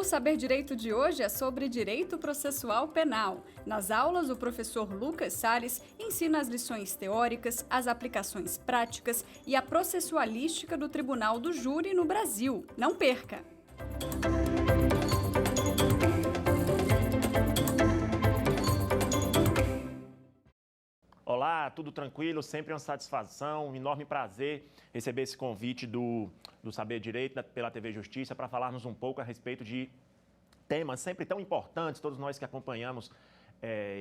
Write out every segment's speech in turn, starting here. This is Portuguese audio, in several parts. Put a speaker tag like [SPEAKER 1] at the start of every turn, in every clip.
[SPEAKER 1] O Saber Direito de hoje é sobre direito processual penal. Nas aulas, o professor Lucas Salles ensina as lições teóricas, as aplicações práticas e a processualística do Tribunal do Júri no Brasil. Não perca!
[SPEAKER 2] Olá, tudo tranquilo? Sempre uma satisfação, um enorme prazer receber esse convite do Saber Direito pela TV Justiça para falarmos um pouco a respeito de temas sempre tão importantes. Todos nós que acompanhamos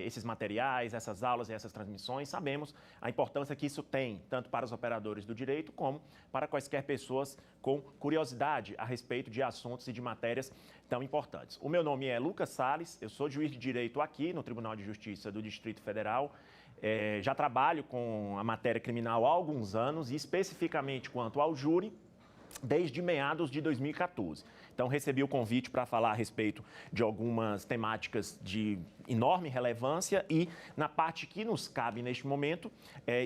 [SPEAKER 2] esses materiais, essas aulas e essas transmissões, sabemos a importância que isso tem, tanto para os operadores do direito, como para quaisquer pessoas com curiosidade a respeito de assuntos e de matérias tão importantes. O meu nome é Lucas Salles, eu sou juiz de direito aqui no Tribunal de Justiça do Distrito Federal. Já trabalho com a matéria criminal há alguns anos e especificamente quanto ao júri, desde meados de 2014. Então, recebi o convite para falar a respeito de algumas temáticas de enorme relevância e, na parte que nos cabe neste momento,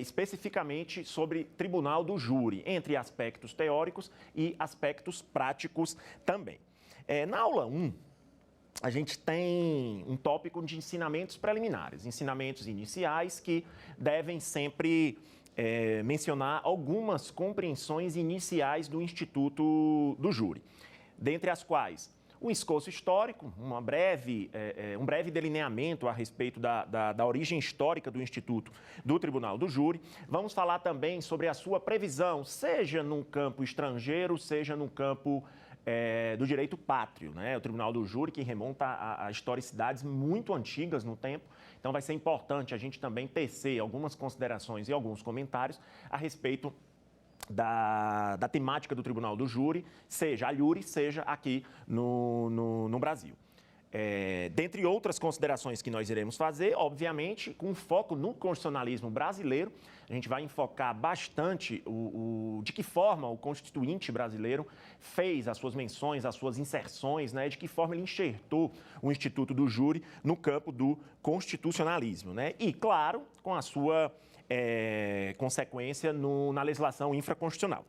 [SPEAKER 2] especificamente sobre Tribunal do Júri, entre aspectos teóricos e aspectos práticos também. Na aula 1, a gente tem um tópico de ensinamentos preliminares, ensinamentos iniciais que devem sempre mencionar algumas compreensões iniciais do Instituto do Júri, dentre as quais um escoço histórico, um breve delineamento a respeito da origem histórica do Instituto do Tribunal do Júri. Vamos falar também sobre a sua previsão, seja num campo estrangeiro, seja no campo do direito pátrio, né? O Tribunal do Júri, que remonta a historicidades muito antigas no tempo. Então, vai ser importante a gente também tecer algumas considerações e alguns comentários a respeito da temática do Tribunal do Júri, seja a Júri, seja aqui no Brasil. Dentre outras considerações que nós iremos fazer, obviamente, com foco no constitucionalismo brasileiro, a gente vai enfocar bastante de que forma o constituinte brasileiro fez as suas menções, as suas inserções, né, de que forma ele enxertou o Instituto do Júri no campo do constitucionalismo, né, e, claro, com a sua consequência na legislação infraconstitucional.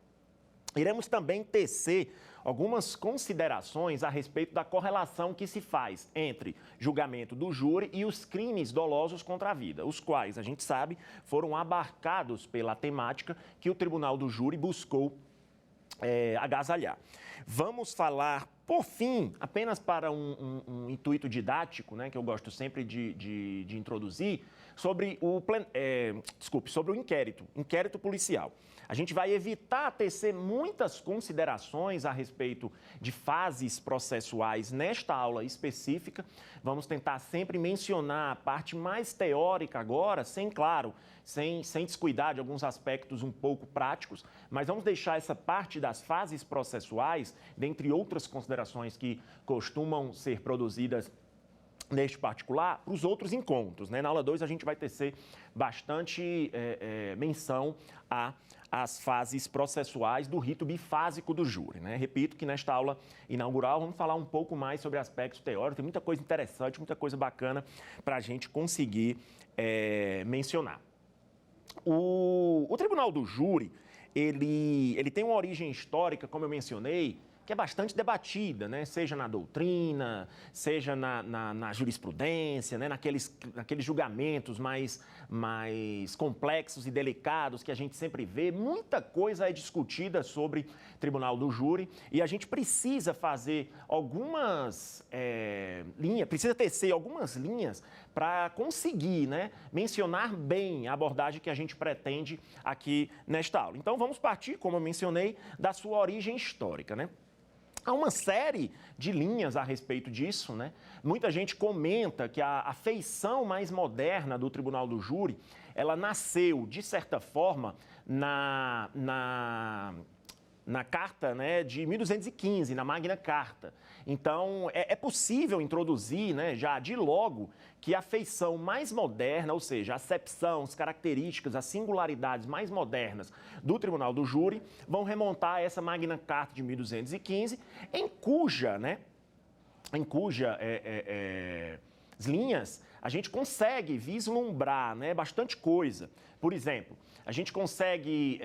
[SPEAKER 2] Iremos também tecer algumas considerações a respeito da correlação que se faz entre julgamento do júri e os crimes dolosos contra a vida, os quais, a gente sabe, foram abarcados pela temática que o Tribunal do Júri buscou agasalhar. Vamos falar, por fim, apenas para um intuito didático, né, que eu gosto sempre de introduzir, sobre sobre o inquérito policial. A gente vai evitar tecer muitas considerações a respeito de fases processuais nesta aula específica. Vamos tentar sempre mencionar a parte mais teórica agora, sem descuidar de alguns aspectos um pouco práticos, mas vamos deixar essa parte das fases processuais, dentre outras considerações que costumam ser produzidas neste particular, para os outros encontros, né? Na aula 2 a gente vai tecer bastante menção às fases processuais do rito bifásico do júri, né? Repito que nesta aula inaugural vamos falar um pouco mais sobre aspectos teóricos, tem muita coisa interessante, muita coisa bacana para a gente conseguir mencionar. O Tribunal do Júri, ele tem uma origem histórica, como eu mencionei, que é bastante debatida, né? Seja na doutrina, seja na jurisprudência, né? naqueles julgamentos mais complexos e delicados que a gente sempre vê. Muita coisa é discutida sobre Tribunal do Júri e a gente precisa fazer algumas precisa tecer algumas linhas para conseguir, né, mencionar bem a abordagem que a gente pretende aqui nesta aula. Então, vamos partir, como eu mencionei, da sua origem histórica, né? Há uma série de linhas a respeito disso, né? Muita gente comenta que a feição mais moderna do Tribunal do Júri, ela nasceu, de certa forma, na Carta, né, de 1215, na Magna Carta. Então, é possível introduzir, né, já de logo, que a feição mais moderna, ou seja, a acepção, as características, as singularidades mais modernas do Tribunal do Júri vão remontar a essa Magna Carta de 1215, em cujas linhas a gente consegue vislumbrar, né, bastante coisa. Por exemplo, a gente consegue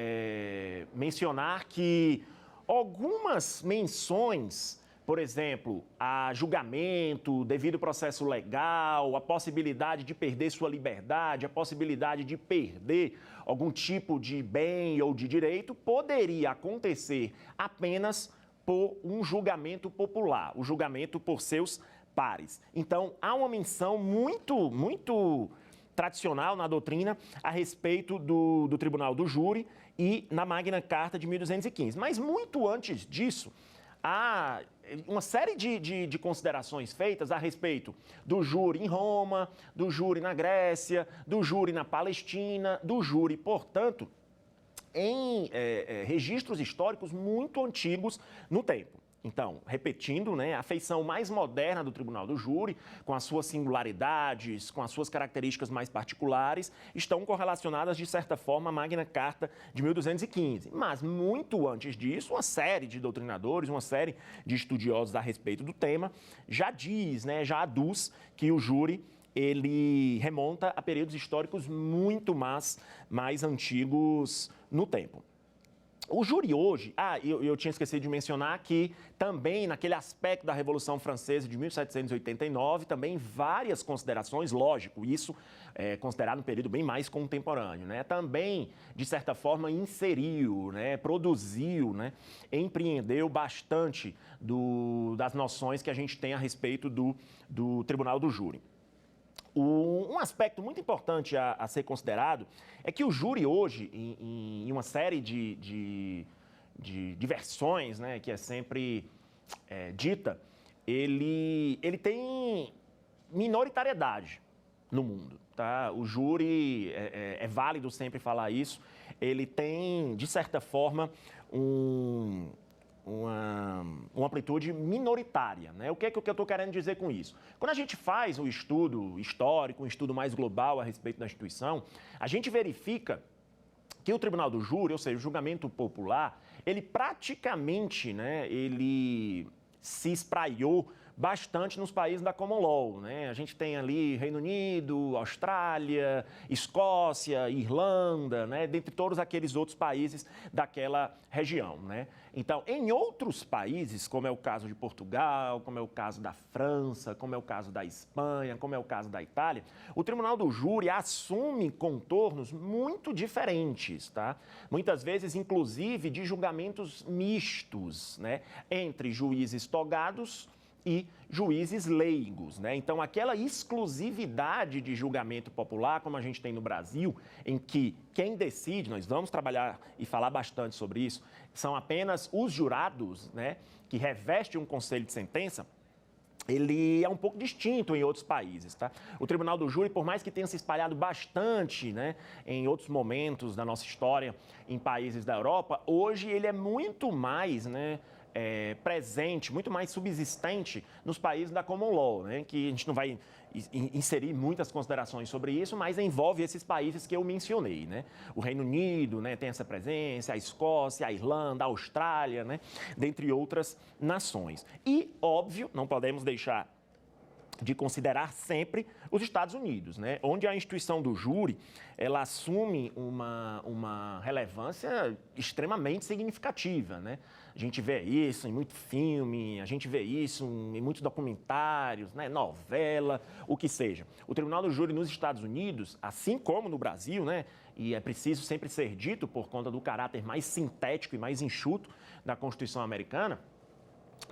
[SPEAKER 2] mencionar que algumas menções, por exemplo, a julgamento, devido processo legal, a possibilidade de perder sua liberdade, a possibilidade de perder algum tipo de bem ou de direito, poderia acontecer apenas por um julgamento popular, o julgamento por seus pares. Então, há uma menção muito tradicional na doutrina a respeito do Tribunal do Júri e na Magna Carta de 1215. Mas muito antes disso, há uma série de considerações feitas a respeito do júri em Roma, do júri na Grécia, do júri na Palestina, do júri, portanto, em registros históricos muito antigos no tempo. Então, repetindo, né, a feição mais moderna do Tribunal do Júri, com as suas singularidades, com as suas características mais particulares, estão correlacionadas, de certa forma, à Magna Carta de 1215. Mas, muito antes disso, uma série de doutrinadores, uma série de estudiosos a respeito do tema, já diz, né, já aduz que o júri ele remonta a períodos históricos muito mais antigos no tempo. O júri hoje, eu tinha esquecido de mencionar que também naquele aspecto da Revolução Francesa de 1789, também várias considerações, lógico, isso é considerado um período bem mais contemporâneo, né? Também, de certa forma, inseriu, né? Produziu, né? Empreendeu bastante das noções que a gente tem a respeito do Tribunal do Júri. Um aspecto muito importante a ser considerado é que o júri hoje, em uma série de versões, né, que é sempre dita, ele tem minoritariedade no mundo. Tá? O júri, é válido sempre falar isso, ele tem, de certa forma, uma amplitude minoritária, né? O que é que eu estou querendo dizer com isso? Quando a gente faz um estudo histórico, um estudo mais global a respeito da instituição, a gente verifica que o Tribunal do Júri, ou seja, o julgamento popular, ele praticamente, né, ele se espraiou bastante nos países da Common Law, né? A gente tem ali Reino Unido, Austrália, Escócia, Irlanda, né? Dentre todos aqueles outros países daquela região, né? Então, em outros países, como é o caso de Portugal, como é o caso da França, como é o caso da Espanha, como é o caso da Itália, o Tribunal do Júri assume contornos muito diferentes, tá? Muitas vezes, inclusive, de julgamentos mistos, né? Entre juízes togados e juízes leigos, né? Então, aquela exclusividade de julgamento popular, como a gente tem no Brasil, em que quem decide, nós vamos trabalhar e falar bastante sobre isso, são apenas os jurados, né, que revestem um conselho de sentença, ele é um pouco distinto em outros países, tá? O Tribunal do Júri, por mais que tenha se espalhado bastante, né, em outros momentos da nossa história em países da Europa, hoje ele é muito mais, né, presente, muito mais subsistente nos países da Common Law, né? Que a gente não vai inserir muitas considerações sobre isso, mas envolve esses países que eu mencionei, né? O Reino Unido, né, tem essa presença, a Escócia, a Irlanda, a Austrália, né, dentre outras nações. E, óbvio, não podemos deixar de considerar sempre os Estados Unidos, né? Onde a instituição do júri, ela assume uma relevância extremamente significativa, né? A gente vê isso em muito filme, a gente vê isso em muitos documentários, né? Novela, o que seja. O Tribunal do Júri nos Estados Unidos, assim como no Brasil, né? E é preciso sempre ser dito por conta do caráter mais sintético e mais enxuto da Constituição americana,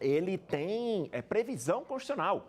[SPEAKER 2] ele tem previsão constitucional.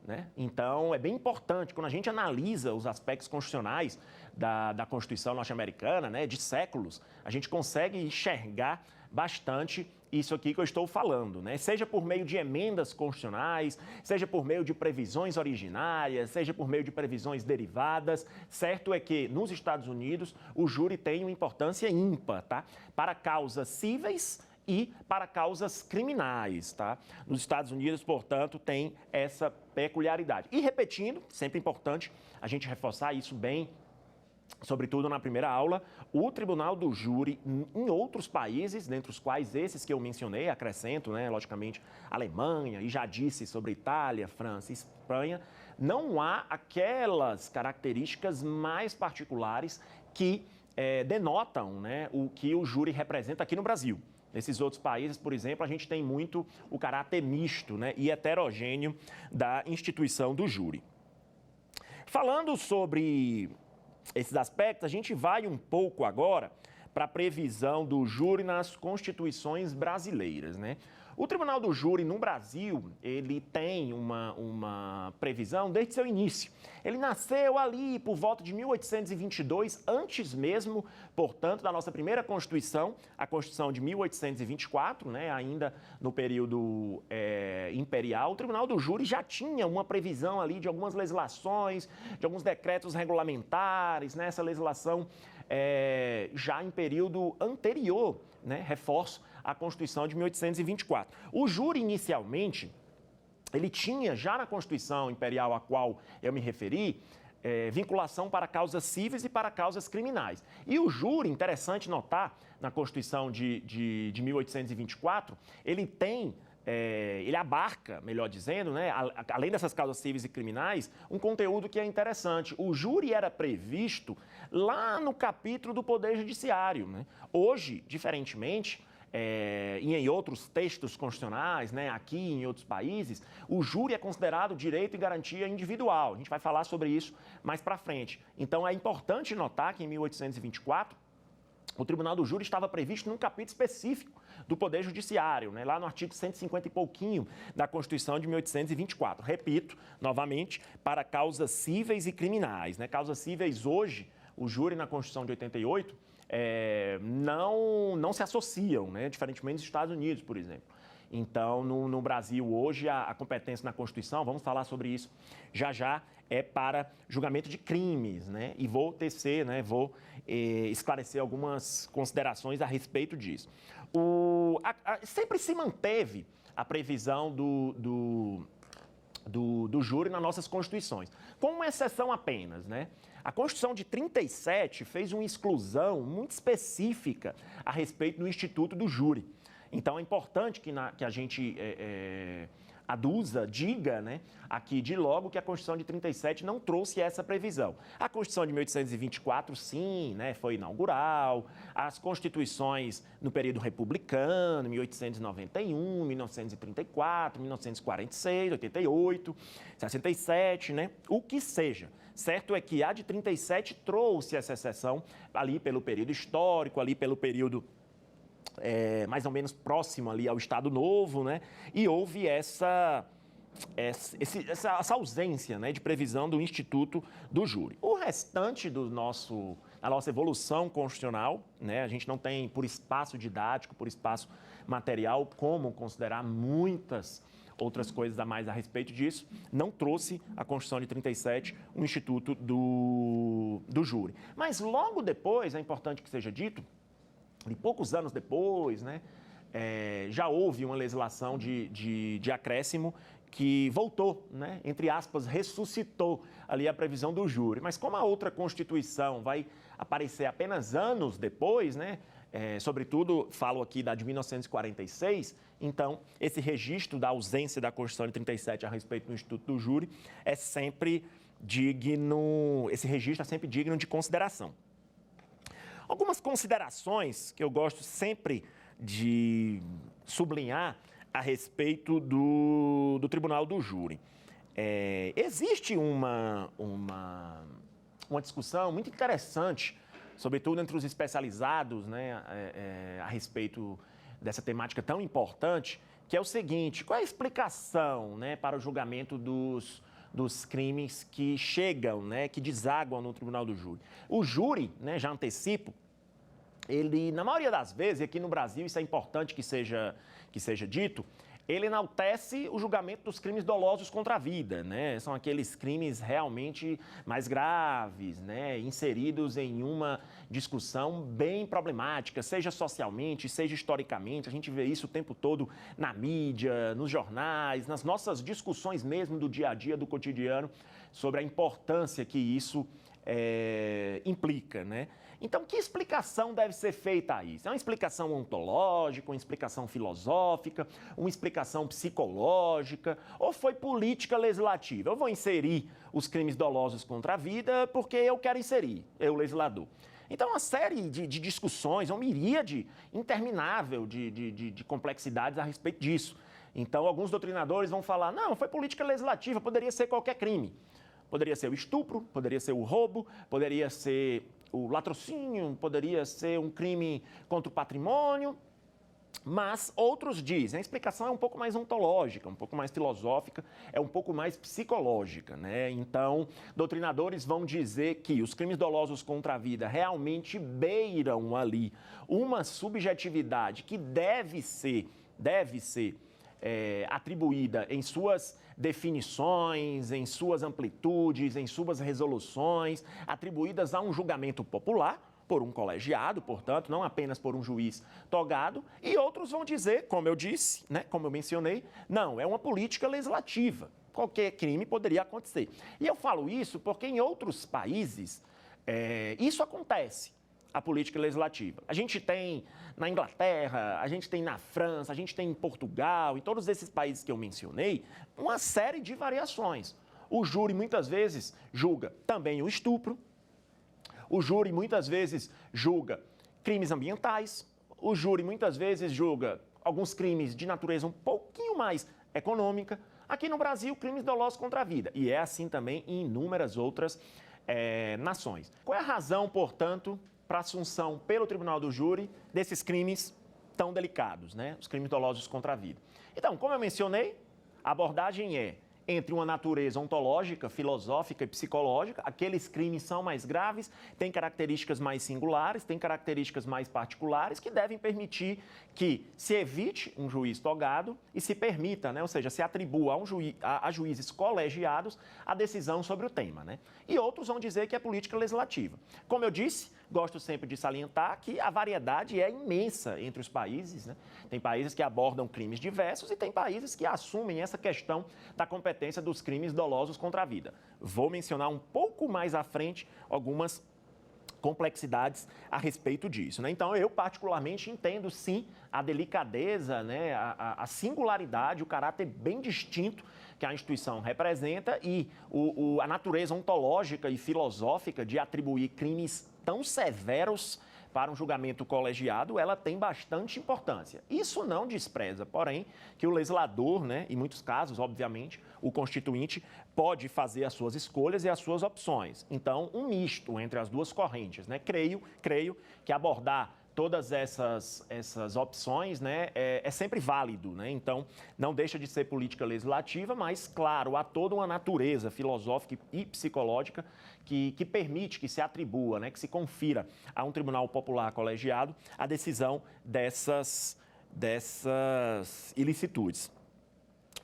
[SPEAKER 2] Né? Então, é bem importante, quando a gente analisa os aspectos constitucionais da Constituição norte-americana, né, de séculos, a gente consegue enxergar bastante isso aqui que eu estou falando, né? Seja por meio de emendas constitucionais, seja por meio de previsões originárias, seja por meio de previsões derivadas. Certo é que, nos Estados Unidos, o júri tem uma importância ímpar, tá? Para causas cíveis e para causas criminais, tá? Nos Estados Unidos, portanto, tem essa peculiaridade. E repetindo, sempre importante a gente reforçar isso bem, sobretudo na primeira aula, o Tribunal do Júri em outros países, dentre os quais esses que eu mencionei, acrescento, né, logicamente, Alemanha, e já disse sobre Itália, França e Espanha, não há aquelas características mais particulares que denotam, né, o que o júri representa aqui no Brasil. Nesses outros países, por exemplo, a gente tem muito o caráter misto, né, e heterogêneo da instituição do júri. Falando sobre esses aspectos, a gente vai um pouco agora para a previsão do júri nas constituições brasileiras, né? O Tribunal do Júri no Brasil, ele tem uma previsão desde seu início. Ele nasceu ali por volta de 1822, antes mesmo, portanto, da nossa primeira Constituição, a Constituição de 1824, né, ainda no período imperial. O Tribunal do Júri já tinha uma previsão ali de algumas legislações, de alguns decretos regulamentares, né, essa legislação já em período anterior, né, reforço, à Constituição de 1824. O júri, inicialmente, ele tinha, já na Constituição Imperial a qual eu me referi, vinculação para causas cíveis e para causas criminais. E o júri, interessante notar, na Constituição de 1824, ele abarca, melhor dizendo, né, além dessas causas cíveis e criminais, um conteúdo que é interessante. O júri era previsto lá no capítulo do Poder Judiciário, né? Hoje, diferentemente, e em outros textos constitucionais, né, aqui e em outros países, o júri é considerado direito e garantia individual. A gente vai falar sobre isso mais para frente. Então, é importante notar que em 1824, o Tribunal do Júri estava previsto num capítulo específico do Poder Judiciário, né, lá no artigo 150 e pouquinho da Constituição de 1824. Repito, novamente, para causas cíveis e criminais, né? Causas cíveis hoje, o júri na Constituição de 88, não se associam, né? Diferentemente dos Estados Unidos, por exemplo. Então, no Brasil hoje, a competência na Constituição, vamos falar sobre isso já, é para julgamento de crimes, né? E vou tecer, né? Vou esclarecer algumas considerações a respeito disso. Sempre se manteve a previsão do júri nas nossas constituições, com uma exceção apenas, né? A Constituição de 37 fez uma exclusão muito específica a respeito do Instituto do Júri. Então, é importante que a gente aduza, diga, né, aqui de logo que a Constituição de 37 não trouxe essa previsão. A Constituição de 1824, sim, né, foi inaugural. As constituições no período republicano, 1891, 1934, 1946, 88, 67, né, o que seja. Certo é que a de 37 trouxe essa exceção ali pelo período histórico, ali pelo período mais ou menos próximo ali ao Estado Novo, né? E houve essa ausência, né, de previsão do Instituto do Júri. O restante da nossa evolução constitucional, né, a gente não tem, por espaço didático, por espaço material, como considerar muitas outras coisas a mais a respeito disso, não trouxe a Constituição de 37 um Instituto do Júri. Mas logo depois, é importante que seja dito, e poucos anos depois, né, já houve uma legislação de acréscimo que voltou, né, entre aspas, ressuscitou ali a previsão do júri. Mas como a outra Constituição vai aparecer apenas anos depois, né, sobretudo falo aqui da de 1946, então esse registro da ausência da Constituição de 37 a respeito do Instituto do Júri é sempre digno, esse registro é sempre digno de consideração. Algumas considerações que eu gosto sempre de sublinhar a respeito do Tribunal do Júri. Existe uma discussão muito interessante, sobretudo entre os especializados, né, a respeito dessa temática tão importante, que é o seguinte: qual é a explicação, né, para o julgamento dos crimes que chegam, né, que desaguam no Tribunal do Júri? O júri, né, já antecipo, ele, na maioria das vezes, e aqui no Brasil isso é importante que seja dito, ele enaltece o julgamento dos crimes dolosos contra a vida, né? São aqueles crimes realmente mais graves, né, inseridos em uma discussão bem problemática, seja socialmente, seja historicamente. A gente vê isso o tempo todo na mídia, nos jornais, nas nossas discussões mesmo do dia a dia, do cotidiano, sobre a importância que isso implica, né? Então, que explicação deve ser feita a isso? É uma explicação ontológica, uma explicação filosófica, uma explicação psicológica, ou foi política legislativa? Eu vou inserir os crimes dolosos contra a vida porque eu quero inserir, eu, legislador. Então, uma série de discussões, uma miríade interminável de complexidades a respeito disso. Então, alguns doutrinadores vão falar, não, foi política legislativa, poderia ser qualquer crime. Poderia ser o estupro, poderia ser o roubo, poderia ser o latrocínio, poderia ser um crime contra o patrimônio. Mas outros dizem, a explicação é um pouco mais ontológica, um pouco mais filosófica, é um pouco mais psicológica, né? Então, doutrinadores vão dizer que os crimes dolosos contra a vida realmente beiram ali uma subjetividade que deve ser atribuída em suas definições, em suas amplitudes, em suas resoluções, atribuídas a um julgamento popular, por um colegiado, portanto, não apenas por um juiz togado, e outros vão dizer, como eu disse, né, como eu mencionei, não, é uma política legislativa. Qualquer crime poderia acontecer. E eu falo isso porque em outros países isso acontece, a política legislativa. A gente tem na Inglaterra, a gente tem na França, a gente tem em Portugal, em todos esses países que eu mencionei, uma série de variações. O júri muitas vezes julga também o estupro, o júri muitas vezes julga crimes ambientais, o júri muitas vezes julga alguns crimes de natureza um pouquinho mais econômica. Aqui no Brasil, crimes dolosos contra a vida. E é assim também em inúmeras outras nações. Qual é a razão, portanto, para a assunção pelo Tribunal do Júri desses crimes tão delicados, né? Os crimes dolosos contra a vida? Então, como eu mencionei, a abordagem é entre uma natureza ontológica, filosófica e psicológica. Aqueles crimes são mais graves, têm características mais singulares, têm características mais particulares que devem permitir que se evite um juiz togado e se permita, né, ou seja, se atribua a juízes colegiados a decisão sobre o tema, né? E outros vão dizer que é política legislativa. Como eu disse, gosto sempre de salientar que a variedade é imensa entre os países, né? Tem países que abordam crimes diversos e tem países que assumem essa questão da competência dos crimes dolosos contra a vida. Vou mencionar um pouco mais à frente algumas complexidades a respeito disso, né? Então, eu particularmente entendo, sim, a delicadeza, né, a singularidade, o caráter bem distinto que a instituição representa e a natureza ontológica e filosófica de atribuir crimes tão severos para um julgamento colegiado, ela tem bastante importância. Isso não despreza, porém, que o legislador, né, em muitos casos, obviamente, o constituinte pode fazer as suas escolhas e as suas opções. Então, um misto entre as duas correntes, né? Creio que abordar todas essas opções, né, é sempre válido, né? Então, não deixa de ser política legislativa, mas, claro, há toda uma natureza filosófica e psicológica que permite que se atribua, né, que se confira a um tribunal popular colegiado a decisão dessas ilicitudes.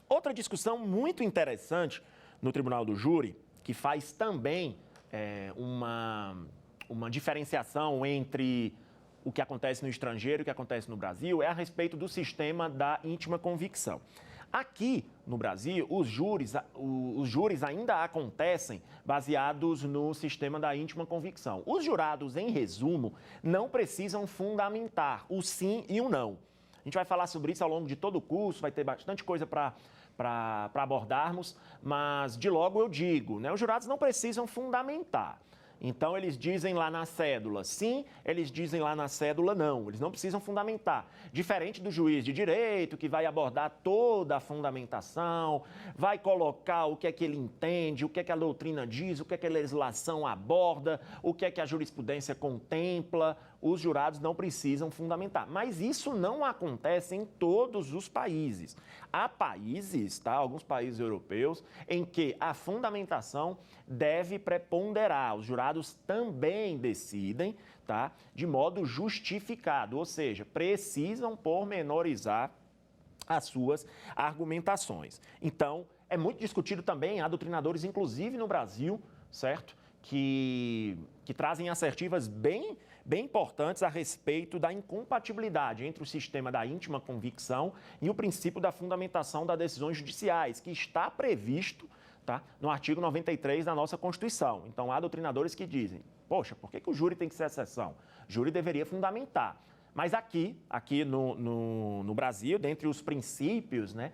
[SPEAKER 2] Outra discussão muito interessante no Tribunal do Júri, que faz também uma diferenciação entre o que acontece no estrangeiro e o que acontece no Brasil, é a respeito do sistema da íntima convicção. Aqui no Brasil, os júris ainda acontecem baseados no sistema da íntima convicção. Os jurados, em resumo, não precisam fundamentar o sim e o não. A gente vai falar sobre isso ao longo de todo o curso, vai ter bastante coisa para abordarmos, mas de logo eu digo, né, os jurados não precisam fundamentar. Então, eles dizem lá na cédula sim, eles dizem lá na cédula não. Eles não precisam fundamentar. Diferente do juiz de direito, que vai abordar toda a fundamentação, vai colocar o que é que ele entende, o que é que a doutrina diz, o que é que a legislação aborda, o que é que a jurisprudência contempla. Os jurados não precisam fundamentar. Mas isso não acontece em todos os países. Há países, tá, alguns países europeus, em que a fundamentação deve preponderar. Os jurados também decidem, tá, de modo justificado, ou seja, precisam pormenorizar as suas argumentações. Então, é muito discutido também, há doutrinadores, inclusive no Brasil, certo, que trazem assertivas bem importantes a respeito da incompatibilidade entre o sistema da íntima convicção e o princípio da fundamentação das decisões judiciais, que está previsto, tá, no artigo 93 da nossa Constituição. Então, há doutrinadores que dizem, poxa, por que o júri tem que ser exceção? O júri deveria fundamentar. Mas aqui no Brasil, dentre os princípios, né,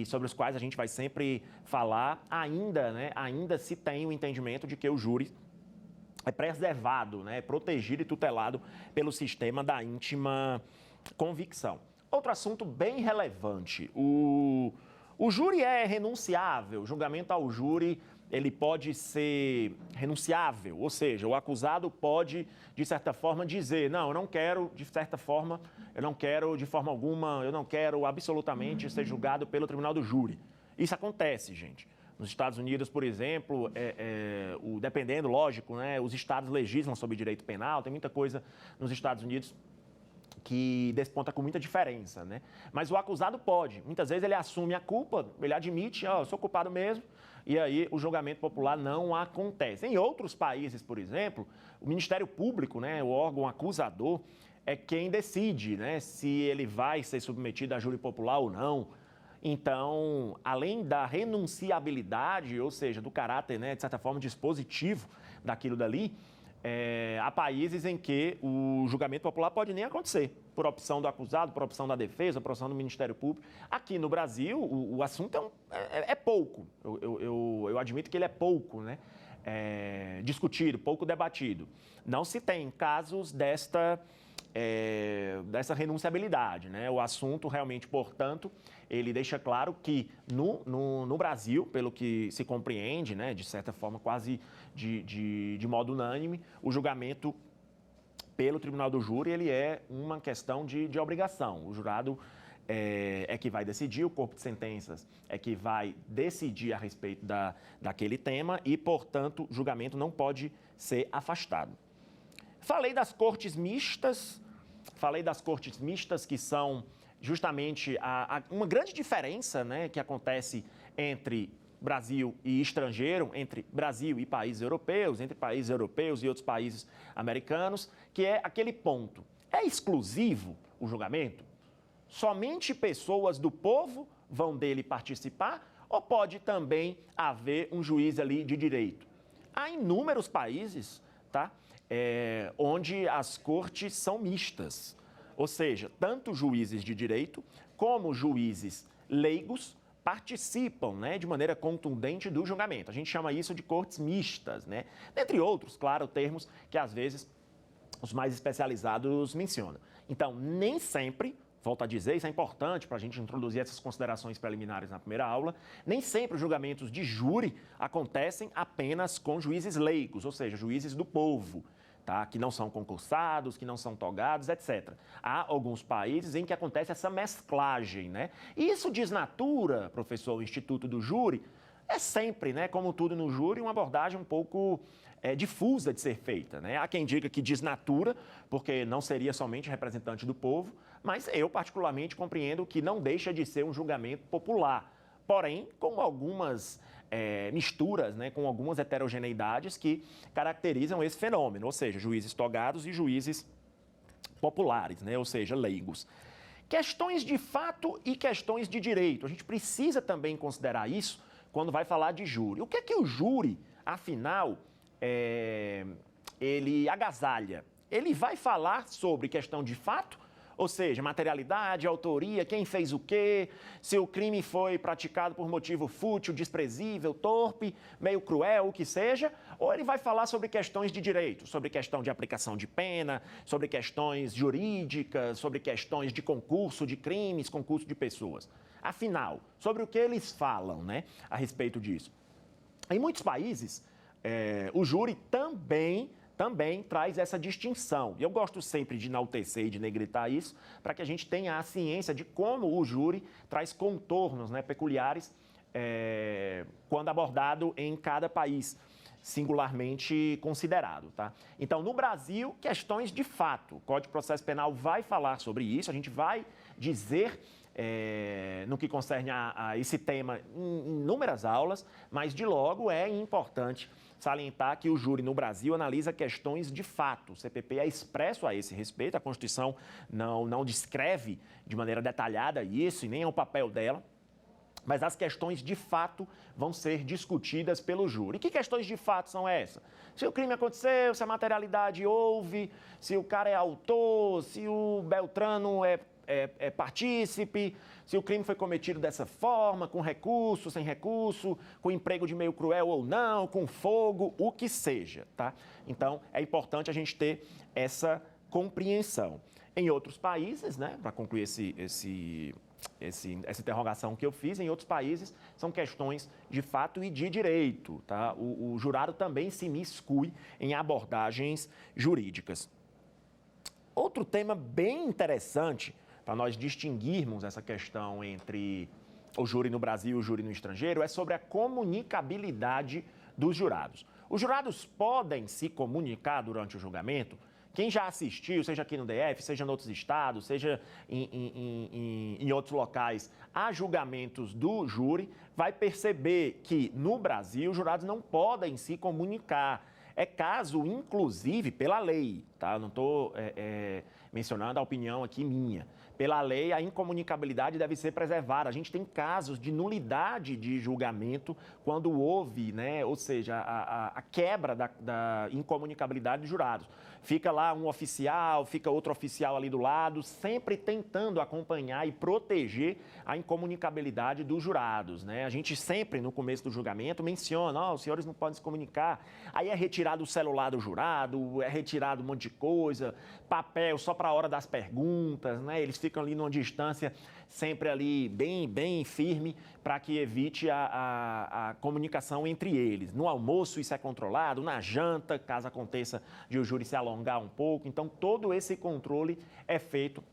[SPEAKER 2] sobre os quais a gente vai sempre falar, ainda se tem o entendimento de que o júri é preservado, né, é protegido e tutelado pelo sistema da íntima convicção. Outro assunto bem relevante, o júri é renunciável, o julgamento ao júri ele pode ser renunciável, ou seja, o acusado pode, de certa forma, dizer, não, eu não quero, de certa forma, eu não quero de forma alguma, eu não quero absolutamente ser julgado pelo tribunal do júri. Isso acontece, gente. Nos Estados Unidos, por exemplo, dependendo, lógico, né, os estados legislam sobre direito penal, tem muita coisa nos Estados Unidos que desponta com muita diferença, né? Mas o acusado pode. Muitas vezes ele assume a culpa, ele admite, eu sou culpado mesmo, e aí o julgamento popular não acontece. Em outros países, por exemplo, o Ministério Público, né, o órgão acusador, é quem decide, né, se ele vai ser submetido a júri popular ou não. Então, além da renunciabilidade, ou seja, do caráter, né, de certa forma, dispositivo daquilo dali, há países em que o julgamento popular pode nem acontecer, por opção do acusado, por opção da defesa, por opção do Ministério Público. Aqui no Brasil, o assunto é pouco. Eu admito que ele é pouco, né, discutido, pouco debatido. Não se tem casos dessa renunciabilidade, né? O assunto realmente, portanto, ele deixa claro que no Brasil, pelo que se compreende, né, de certa forma quase de modo unânime, o julgamento pelo Tribunal do Júri ele é uma questão de obrigação. O jurado é que vai decidir, o corpo de sentenças é que vai decidir a respeito daquele tema e, portanto, o julgamento não pode ser afastado. Falei das cortes mistas que são justamente uma grande diferença, né, que acontece entre Brasil e estrangeiro, entre Brasil e países europeus, entre países europeus e outros países americanos, que é aquele ponto. É exclusivo o julgamento? Somente pessoas do povo vão dele participar ou pode também haver um juiz ali de direito? Há inúmeros países, tá? Onde as cortes são mistas, ou seja, tanto juízes de direito como juízes leigos participam, né, de maneira contundente do julgamento. A gente chama isso de cortes mistas, né? Dentre outros, claro, termos que às vezes os mais especializados mencionam. Então, nem sempre, volto a dizer, isso é importante para a gente introduzir essas considerações preliminares na primeira aula, nem sempre os julgamentos de júri acontecem apenas com juízes leigos, ou seja, juízes do povo. Tá? Que não são concursados, que não são togados, etc. Há alguns países em que acontece essa mesclagem, né? E isso desnatura, professor, o Instituto do Júri, é sempre, né, como tudo no júri, uma abordagem um pouco difusa de ser feita, né? Há quem diga que desnatura, porque não seria somente representante do povo, mas eu particularmente compreendo que não deixa de ser um julgamento popular, porém com algumas misturas, né, com algumas heterogeneidades que caracterizam esse fenômeno, ou seja, juízes togados e juízes populares, né, ou seja, leigos. Questões de fato e questões de direito. A gente precisa também considerar isso quando vai falar de júri. O que é que o júri, afinal, ele agasalha? Ele vai falar sobre questão de fato, ou seja, materialidade, autoria, quem fez o quê, se o crime foi praticado por motivo fútil, desprezível, torpe, meio cruel, o que seja, ou ele vai falar sobre questões de direito, sobre questão de aplicação de pena, sobre questões jurídicas, sobre questões de concurso de crimes, concurso de pessoas. Afinal, sobre o que eles falam, né, a respeito disso? Em muitos países, o júri também traz essa distinção. E eu gosto sempre de enaltecer e de negritar isso, para que a gente tenha a ciência de como o júri traz contornos, né, peculiares quando abordado em cada país, singularmente considerado. Tá? Então, no Brasil, questões de fato. O Código de Processo Penal vai falar sobre isso, a gente vai dizer no que concerne a esse tema em inúmeras aulas, mas de logo é importante salientar que o júri no Brasil analisa questões de fato. O CPP é expresso a esse respeito, a Constituição não descreve de maneira detalhada isso e nem é o papel dela, mas as questões de fato vão ser discutidas pelo júri. E que questões de fato são essas? Se o crime aconteceu, se a materialidade houve, se o cara é autor, se o Beltrano é partícipe, se o crime foi cometido dessa forma, com recurso, sem recurso, com emprego de meio cruel ou não, com fogo, o que seja, tá? Então, é importante a gente ter essa compreensão. Em outros países, né, para concluir essa interrogação que eu fiz, em outros países são questões de fato e de direito, tá? O jurado também se miscui em abordagens jurídicas. Outro tema bem interessante para nós distinguirmos essa questão entre o júri no Brasil e o júri no estrangeiro é sobre a comunicabilidade dos jurados. Os jurados podem se comunicar durante o julgamento. Quem já assistiu, seja aqui no DF, seja em outros estados, seja em outros locais, a julgamentos do júri, vai perceber que no Brasil os jurados não podem se comunicar. É caso, inclusive, pela lei, tá? Eu não estou mencionando a opinião aqui minha. Pela lei, a incomunicabilidade deve ser preservada. A gente tem casos de nulidade de julgamento quando houve, né, ou seja, a quebra da incomunicabilidade dos jurados. Fica lá um oficial, fica outro oficial ali do lado, sempre tentando acompanhar e proteger a incomunicabilidade dos jurados, né? A gente sempre, no começo do julgamento, menciona, os senhores não podem se comunicar. Aí é retirado o celular do jurado, é retirado um monte de coisa, papel só para a hora das perguntas, né? Eles ficam ali numa distância sempre ali bem firme para que evite a comunicação entre eles. No almoço isso é controlado, na janta, caso aconteça de o júri se alongar um pouco. Então, todo esse controle é feito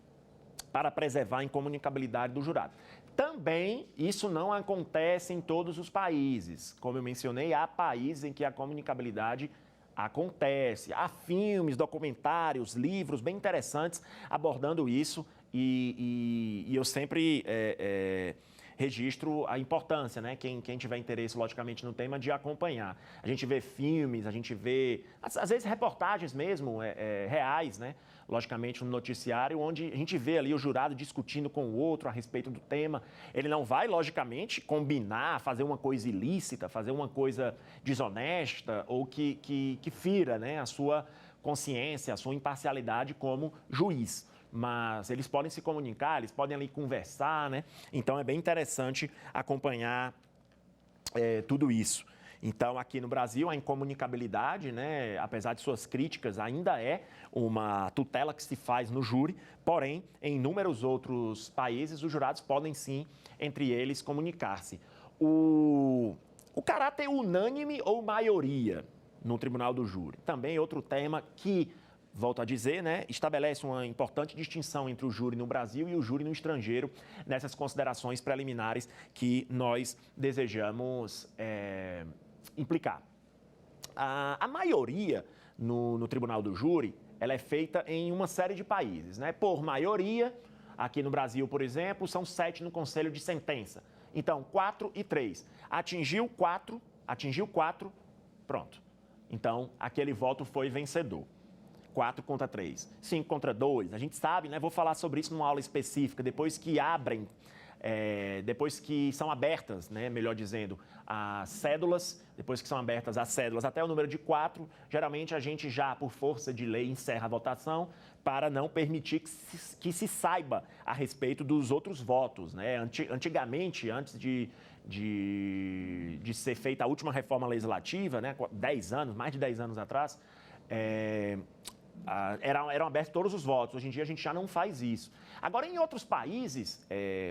[SPEAKER 2] para preservar a incomunicabilidade do jurado. Também, isso não acontece em todos os países. Como eu mencionei, há países em que a comunicabilidade acontece. Há filmes, documentários, livros bem interessantes abordando isso e eu sempre registro a importância, né? Quem tiver interesse, logicamente, no tema, de acompanhar. A gente vê filmes, a gente vê, às vezes, reportagens mesmo, reais, né? Logicamente, no noticiário, onde a gente vê ali o jurado discutindo com o outro a respeito do tema. Ele não vai, logicamente, combinar, fazer uma coisa ilícita, fazer uma coisa desonesta ou que fira, né, a sua consciência, a sua imparcialidade como juiz. Mas eles podem se comunicar, eles podem ali conversar, né? Então, é bem interessante acompanhar tudo isso. Então, aqui no Brasil, a incomunicabilidade, né, apesar de suas críticas, ainda é uma tutela que se faz no júri, porém, em inúmeros outros países, os jurados podem sim, entre eles, comunicar-se. O caráter unânime ou maioria no tribunal do júri, também é outro tema que, volto a dizer, né, estabelece uma importante distinção entre o júri no Brasil e o júri no estrangeiro, nessas considerações preliminares que nós desejamos implicar. A maioria no tribunal do júri, ela é feita em uma série de países, né? Por maioria, aqui no Brasil, por exemplo, são 7 no conselho de sentença. Então, 4 e 3. Atingiu 4, pronto. Então, aquele voto foi vencedor. 4 contra 3, 5 contra 2. A gente sabe, né? Vou falar sobre isso numa aula específica, depois que abrem, depois que são abertas, né, melhor dizendo, as cédulas, depois que são abertas as cédulas até o número de 4, geralmente a gente já, por força de lei, encerra a votação para não permitir que se saiba a respeito dos outros votos, né? Antigamente, antes de ser feita a última reforma legislativa, né, 10 anos, mais de 10 anos atrás, eram abertos todos os votos. Hoje em dia a gente já não faz isso. Agora, em outros países,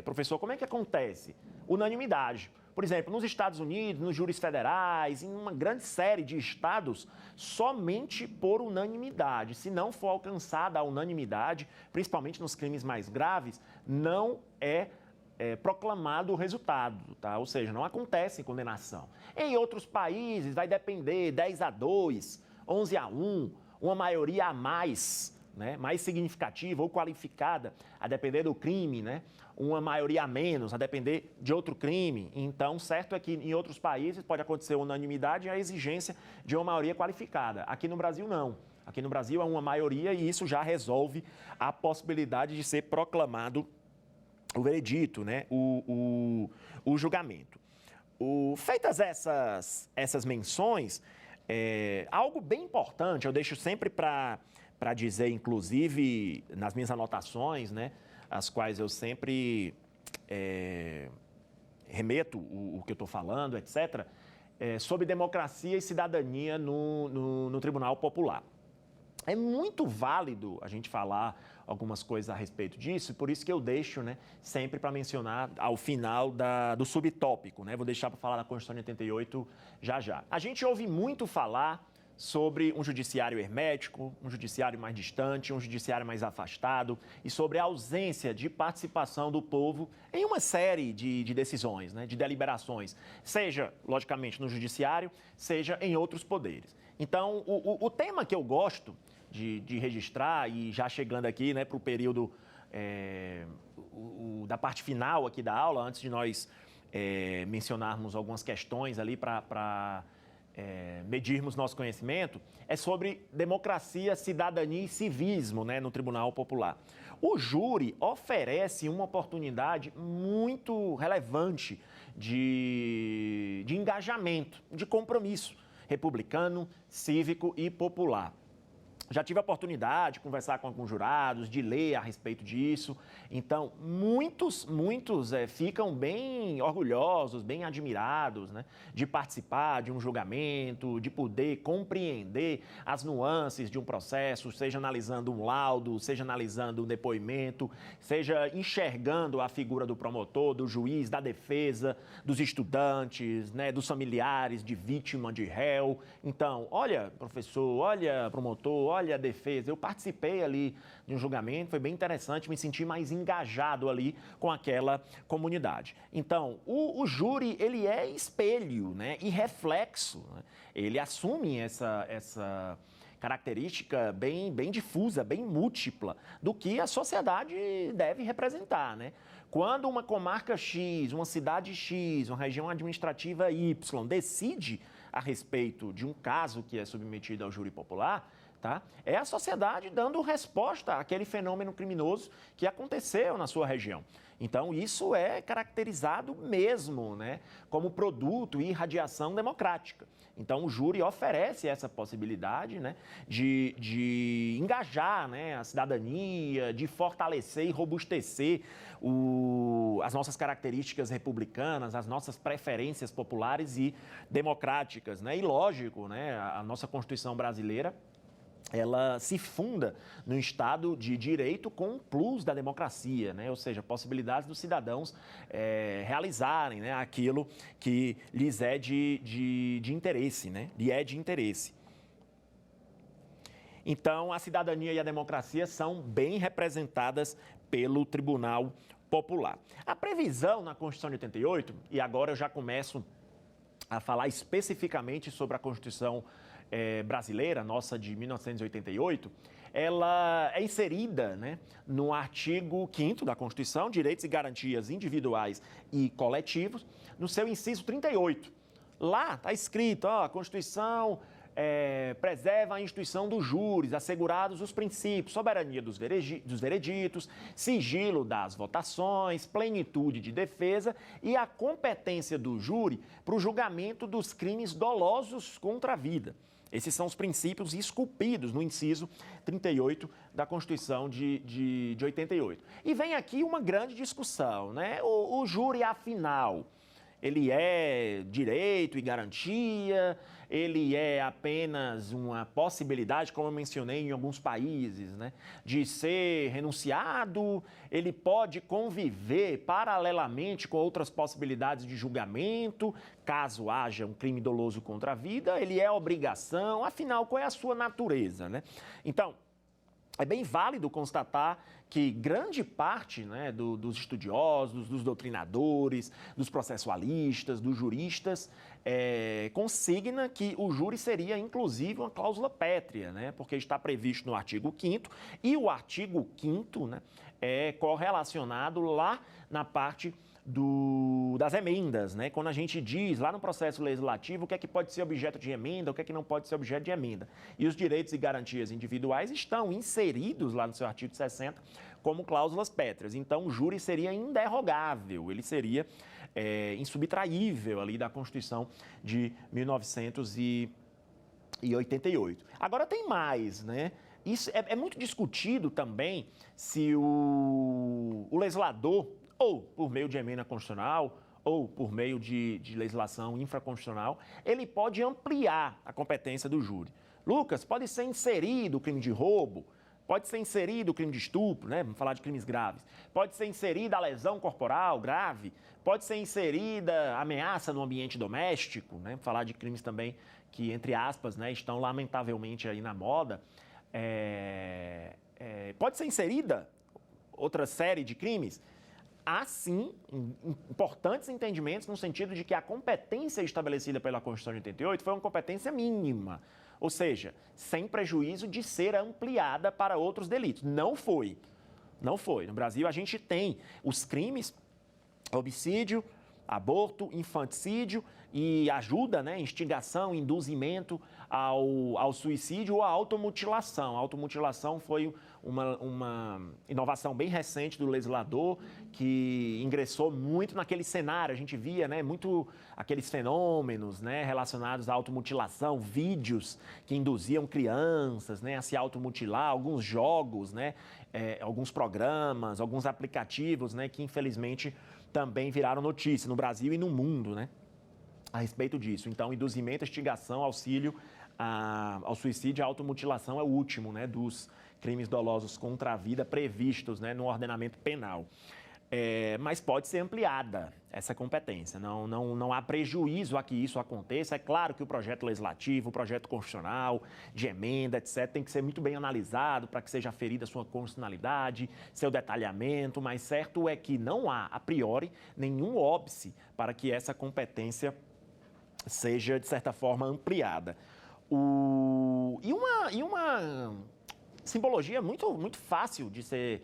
[SPEAKER 2] professor, como é que acontece? Unanimidade. Por exemplo, nos Estados Unidos, nos júris federais, em uma grande série de estados, somente por unanimidade. Se não for alcançada a unanimidade, principalmente nos crimes mais graves, não é proclamado o resultado, tá? Ou seja, não acontece condenação. Em outros países, vai depender 10-2, 11-1, uma maioria a mais, né, mais significativa ou qualificada, a depender do crime, né, uma maioria a menos, a depender de outro crime. Então, certo é que em outros países pode acontecer unanimidade e a exigência de uma maioria qualificada. Aqui no Brasil, não. Aqui no Brasil é uma maioria e isso já resolve a possibilidade de ser proclamado o veredito, né, o julgamento. Feitas essas menções, algo bem importante, eu deixo sempre para dizer, inclusive nas minhas anotações, né, às quais eu sempre remeto o que eu estou falando, etc., sobre democracia e cidadania no Tribunal Popular. É muito válido a gente falar algumas coisas a respeito disso, por isso que eu deixo, né, sempre para mencionar ao final do subtópico, né? Vou deixar para falar da Constituição de 88 já já. A gente ouve muito falar sobre um judiciário hermético, um judiciário mais distante, um judiciário mais afastado e sobre a ausência de participação do povo em uma série de decisões, né, de deliberações, seja, logicamente, no judiciário, seja em outros poderes. Então, o tema que eu gosto de registrar, e já chegando aqui, né, para o período da parte final aqui da aula, antes de nós mencionarmos algumas questões ali para medirmos nosso conhecimento, é sobre democracia, cidadania e civismo, né, no Tribunal Popular. O júri oferece uma oportunidade muito relevante de engajamento, de compromisso republicano, cívico e popular. Já tive a oportunidade de conversar com alguns jurados, de ler a respeito disso. Então, muitos ficam bem orgulhosos, bem admirados, né, de participar de um julgamento, de poder compreender as nuances de um processo, seja analisando um laudo, seja analisando um depoimento, seja enxergando a figura do promotor, do juiz, da defesa, dos estudantes, né, dos familiares de vítima, de réu. Então, olha, professor, olha, promotor, olha a defesa, eu participei ali de um julgamento, foi bem interessante, me senti mais engajado ali com aquela comunidade. Então, o júri, ele é espelho, né, e reflexo, né? Ele assume essa característica bem difusa, bem múltipla, do que a sociedade deve representar, né? Quando uma comarca X, uma cidade X, uma região administrativa Y decide a respeito de um caso que é submetido ao júri popular, tá? É a sociedade dando resposta àquele fenômeno criminoso que aconteceu na sua região. Então, isso é caracterizado mesmo, né, como produto e irradiação democrática. Então, o júri oferece essa possibilidade, né, de engajar, né, a cidadania, de fortalecer e robustecer as nossas características republicanas, as nossas preferências populares e democráticas, né? E lógico, né, a nossa Constituição brasileira, ela se funda no Estado de Direito com um plus da democracia, né? Ou seja, possibilidades dos cidadãos realizarem, né, aquilo que lhes é de interesse, né? Lhe é de interesse. Então, a cidadania e a democracia são bem representadas pelo Tribunal Popular. A previsão na Constituição de 88, e agora eu já começo a falar especificamente sobre a Constituição brasileira, nossa de 1988, ela é inserida, né, no artigo 5º da Constituição, Direitos e Garantias Individuais e Coletivos, no seu inciso 38. Lá está escrito, ó, a Constituição preserva a instituição dos júris, assegurados os princípios, soberania dos vereditos, sigilo das votações, plenitude de defesa e a competência do júri para o julgamento dos crimes dolosos contra a vida. Esses são os princípios esculpidos no inciso 38 da Constituição de 88. E vem aqui uma grande discussão, né? O júri, afinal, ele é direito e garantia, ele é apenas uma possibilidade, como eu mencionei em alguns países, né, de ser renunciado, ele pode conviver paralelamente com outras possibilidades de julgamento, caso haja um crime doloso contra a vida, ele é obrigação, afinal, qual é a sua natureza, né? Então, é bem válido constatar que grande parte, né, dos estudiosos, dos doutrinadores, dos processualistas, dos juristas, consigna que o júri seria, inclusive, uma cláusula pétrea, né, porque está previsto no artigo 5º, e o artigo 5º, né, é correlacionado lá na parte das emendas, né? Quando a gente diz lá no processo legislativo o que é que pode ser objeto de emenda, o que é que não pode ser objeto de emenda. E os direitos e garantias individuais estão inseridos lá no seu artigo 60 como cláusulas pétreas. Então, o júri seria inderrogável, ele seria insubtraível ali da Constituição de 1988. Agora tem mais, né? isso é muito discutido também se o legislador, ou por meio de emenda constitucional, ou por meio de legislação infraconstitucional, ele pode ampliar a competência do júri. Lucas, pode ser inserido o crime de roubo, pode ser inserido o crime de estupro, né? Vamos falar de crimes graves. Pode ser inserida a lesão corporal grave, pode ser inserida a ameaça no ambiente doméstico, né? Vamos falar de crimes também que, entre aspas, né, estão lamentavelmente aí na moda. Pode ser inserida outra série de crimes. Há, sim, importantes entendimentos no sentido de que a competência estabelecida pela Constituição de 88 foi uma competência mínima, ou seja, sem prejuízo de ser ampliada para outros delitos. Não foi. Não foi. No Brasil, a gente tem os crimes, homicídio, aborto, infanticídio e ajuda, né, instigação, induzimento ao suicídio ou à automutilação. A automutilação foi uma inovação bem recente do legislador que ingressou muito naquele cenário. A gente via, né, muito aqueles fenômenos, né, relacionados à automutilação, vídeos que induziam crianças, né, a se automutilar, alguns jogos, né, alguns programas, alguns aplicativos, né, que infelizmente também viraram notícia no Brasil e no mundo, né, a respeito disso. Então, induzimento, instigação, auxílio ao suicídio e à automutilação é o último, né, dos crimes dolosos contra a vida previstos, né, no ordenamento penal. Mas pode ser ampliada essa competência, não há prejuízo a que isso aconteça. É claro que o projeto legislativo, o projeto constitucional, de emenda, etc., tem que ser muito bem analisado para que seja aferida a sua constitucionalidade, seu detalhamento, mas certo é que não há, a priori, nenhum óbice para que essa competência seja, de certa forma, ampliada. E uma simbologia muito fácil de ser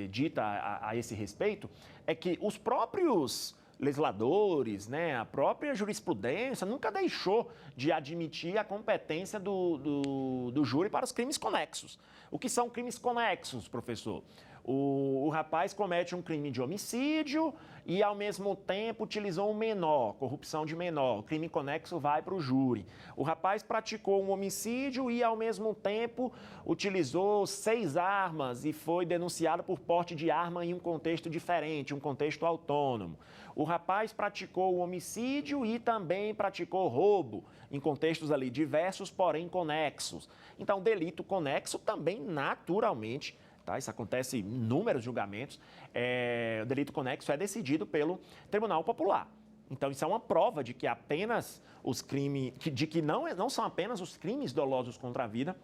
[SPEAKER 2] dita a esse respeito é que os próprios legisladores, né, a própria jurisprudência nunca deixou de admitir a competência do júri para os crimes conexos. O que são crimes conexos, professor? O rapaz comete um crime de homicídio e, ao mesmo tempo, utilizou um menor, corrupção de menor. O crime conexo vai para o júri. O rapaz praticou um homicídio e, ao mesmo tempo, utilizou 6 armas e foi denunciado por porte de arma em um contexto diferente, um contexto autônomo. O rapaz praticou o homicídio e também praticou roubo, em contextos ali diversos, porém conexos. Então, delito conexo também, naturalmente, tá? Isso acontece em inúmeros julgamentos. O delito conexo é decidido pelo Tribunal Popular. Então, isso é uma prova de que apenas os crimes, de que não são apenas os crimes dolosos contra a vida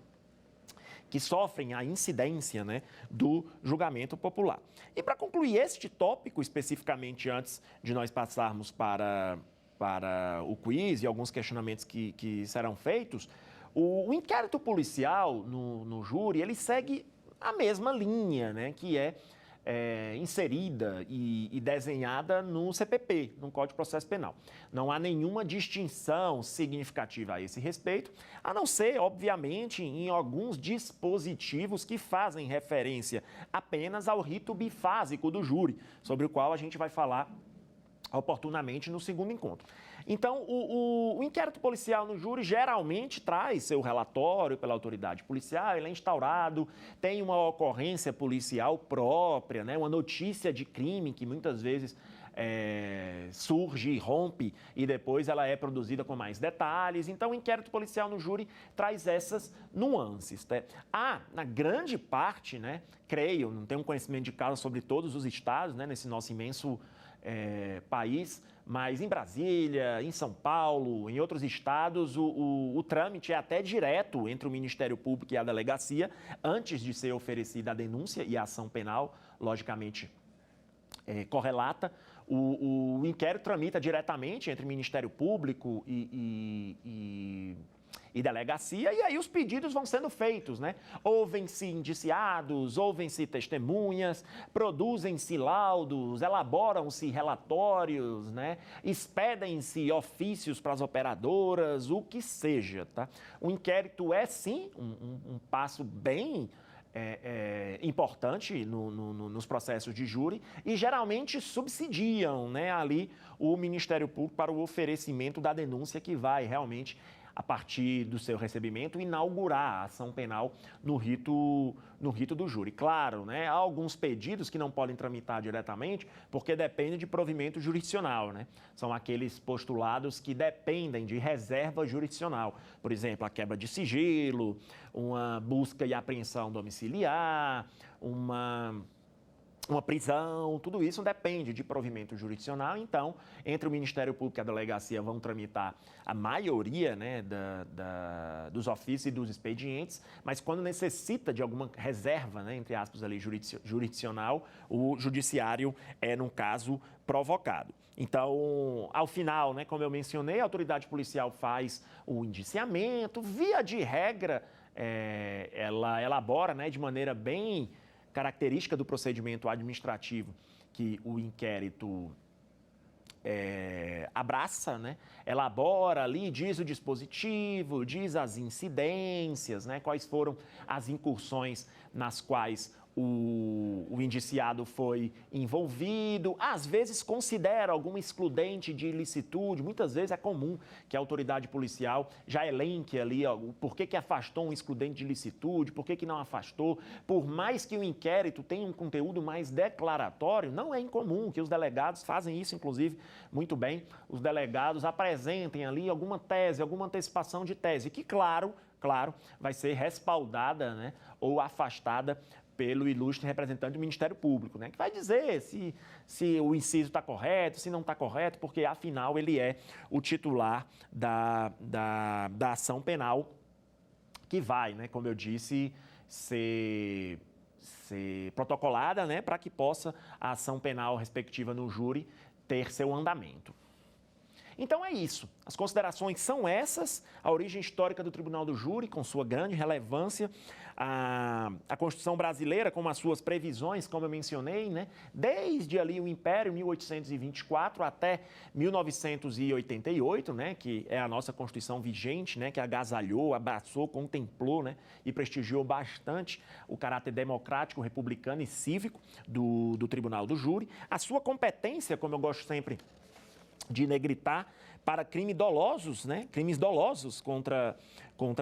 [SPEAKER 2] que sofrem a incidência, né, do julgamento popular. E para concluir este tópico, especificamente antes de nós passarmos para o quiz e alguns questionamentos que serão feitos, o inquérito policial no júri, ele segue a mesma linha, né, que é inserida e desenhada no CPP, no Código de Processo Penal. Não há nenhuma distinção significativa a esse respeito, a não ser, obviamente, em alguns dispositivos que fazem referência apenas ao rito bifásico do júri, sobre o qual a gente vai falar oportunamente no segundo encontro. Então, o inquérito policial no júri geralmente traz seu relatório pela autoridade policial, ele é instaurado, tem uma ocorrência policial própria, né, uma notícia de crime que muitas vezes surge, rompe e depois ela é produzida com mais detalhes. Então, o inquérito policial no júri traz essas nuances. Né? Na grande parte, né, creio, não tenho um conhecimento de causa sobre todos os estados, né, nesse nosso imenso país, mas em Brasília, em São Paulo, em outros estados, o trâmite é até direto entre o Ministério Público e a delegacia, antes de ser oferecida a denúncia e a ação penal, logicamente, correlata. O inquérito tramita diretamente entre o Ministério Público e delegacia, e aí os pedidos vão sendo feitos, né? Ouvem-se indiciados, ouvem-se testemunhas, produzem-se laudos, elaboram-se relatórios, né? Expedem-se ofícios para as operadoras, o que seja, tá? O inquérito é, sim, um passo bem importante nos processos de júri e geralmente subsidiam, né, ali o Ministério Público para o oferecimento da denúncia que vai realmente a partir do seu recebimento, inaugurar a ação penal no rito do júri. Claro, né, há alguns pedidos que não podem tramitar diretamente, porque dependem de provimento jurisdicional, né? São aqueles postulados que dependem de reserva jurisdicional. Por exemplo, a quebra de sigilo, uma busca e apreensão domiciliar, uma prisão, tudo isso depende de provimento jurisdicional. Então, entre o Ministério Público e a delegacia vão tramitar a maioria, né, dos ofícios e dos expedientes, mas quando necessita de alguma reserva, né, entre aspas, ali, jurisdicional, o judiciário é, no caso, provocado. Então, ao final, né, como eu mencionei, a autoridade policial faz o indiciamento, via de regra, ela elabora, né, de maneira bem característica do procedimento administrativo que o inquérito abraça, né? Elabora ali, diz o dispositivo, diz as incidências, né? Quais foram as incursões nas quais o indiciado foi envolvido, às vezes considera alguma excludente de ilicitude, muitas vezes é comum que a autoridade policial já elenque ali ó, por que afastou um excludente de ilicitude, por que não afastou, por mais que o inquérito tenha um conteúdo mais declaratório, não é incomum que os delegados fazem isso, inclusive, muito bem, os delegados apresentem ali alguma tese, alguma antecipação de tese, que claro, vai ser respaldada, né, ou afastada pelo ilustre representante do Ministério Público, né, que vai dizer se o inciso está correto, se não está correto, porque, afinal, ele é o titular da ação penal que vai, né, como eu disse, ser protocolada, né, para que possa a ação penal respectiva no júri ter seu andamento. Então é isso, as considerações são essas, a origem histórica do Tribunal do Júri, com sua grande relevância, a Constituição brasileira, com as suas previsões, como eu mencionei, né? Desde ali o Império, 1824, até 1988, né? Que é a nossa Constituição vigente, né? Que agasalhou, abraçou, contemplou, né? E prestigiou bastante o caráter democrático, republicano e cívico do Tribunal do Júri. A sua competência, como eu gosto sempre de negritar, para crimes dolosos, né? Crimes dolosos contra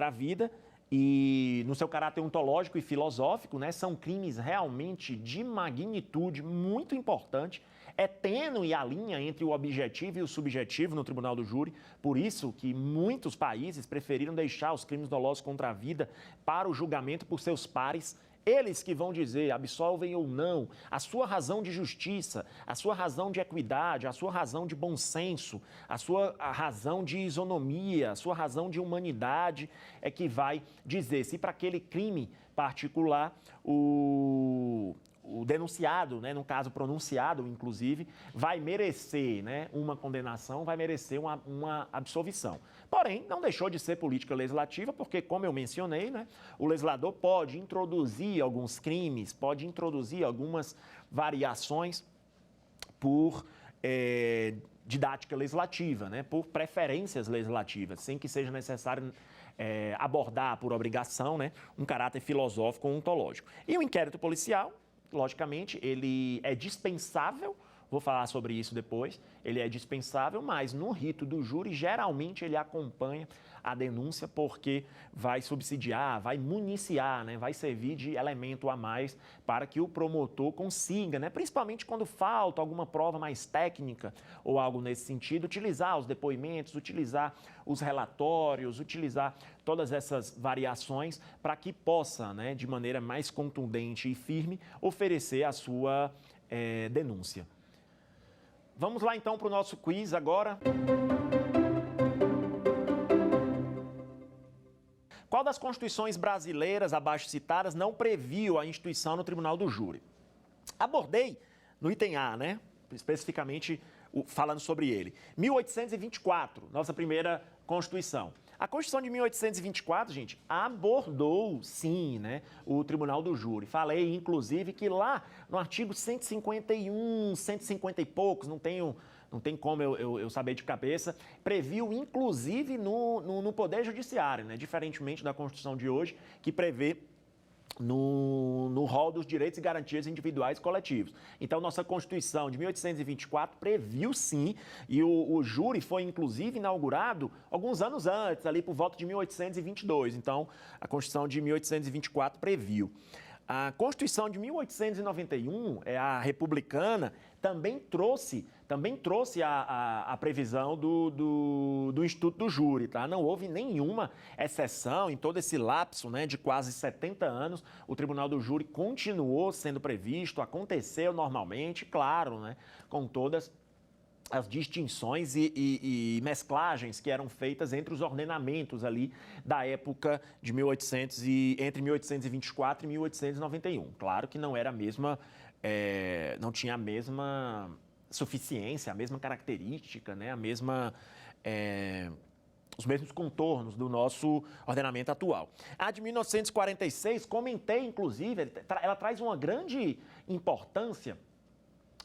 [SPEAKER 2] a vida e no seu caráter ontológico e filosófico, né? São crimes realmente de magnitude muito importante. É tênue a linha entre o objetivo e o subjetivo no Tribunal do Júri, por isso que muitos países preferiram deixar os crimes dolosos contra a vida para o julgamento por seus pares. Eles que vão dizer, absolvem ou não, a sua razão de justiça, a sua razão de equidade, a sua razão de bom senso, a razão de isonomia, a sua razão de humanidade é que vai dizer se para aquele crime particular o denunciado, né, no caso pronunciado, inclusive, vai merecer, né, uma condenação, vai merecer uma absolvição. Porém, não deixou de ser política legislativa, porque, como eu mencionei, né, o legislador pode introduzir alguns crimes, pode introduzir algumas variações por didática legislativa, né, por preferências legislativas, sem que seja necessário abordar por obrigação, né, um caráter filosófico ou ontológico. E o inquérito policial, logicamente, ele é dispensável, vou falar sobre isso depois, ele é dispensável, mas no rito do júri, geralmente ele acompanha a denúncia porque vai subsidiar, vai municiar, né, vai servir de elemento a mais para que o promotor consiga, né, principalmente quando falta alguma prova mais técnica ou algo nesse sentido, utilizar os depoimentos, utilizar os relatórios, utilizar todas essas variações para que possa, né, de maneira mais contundente e firme, oferecer a sua denúncia. Vamos lá então para o nosso quiz agora. Qual das constituições brasileiras abaixo citadas não previu a instituição no Tribunal do Júri? Abordei no item A, né? Especificamente falando sobre ele. 1824, nossa primeira Constituição. A Constituição de 1824, gente, abordou, sim, né, o Tribunal do Júri. Falei, inclusive, que lá no artigo 151, 150 e poucos, não tem como eu saber de cabeça, previu, inclusive, no Poder Judiciário, né, diferentemente da Constituição de hoje, que prevê no rol dos direitos e garantias individuais e coletivos. Então, nossa Constituição de 1824 previu, sim, e o júri foi, inclusive, inaugurado alguns anos antes, ali por volta de 1822. Então, a Constituição de 1824 previu. A Constituição de 1891, a republicana, também trouxe a previsão do Instituto do Júri, tá? Não houve nenhuma exceção em todo esse lapso, né, de quase 70 anos. O Tribunal do Júri continuou sendo previsto, aconteceu normalmente, claro, né, com todas as distinções e mesclagens que eram feitas entre os ordenamentos ali da época de entre 1824 e 1891. Claro que não era a mesma, não tinha a mesma suficiência, a mesma característica, né, os mesmos contornos do nosso ordenamento atual. A de 1946, comentei, inclusive, ela traz uma grande importância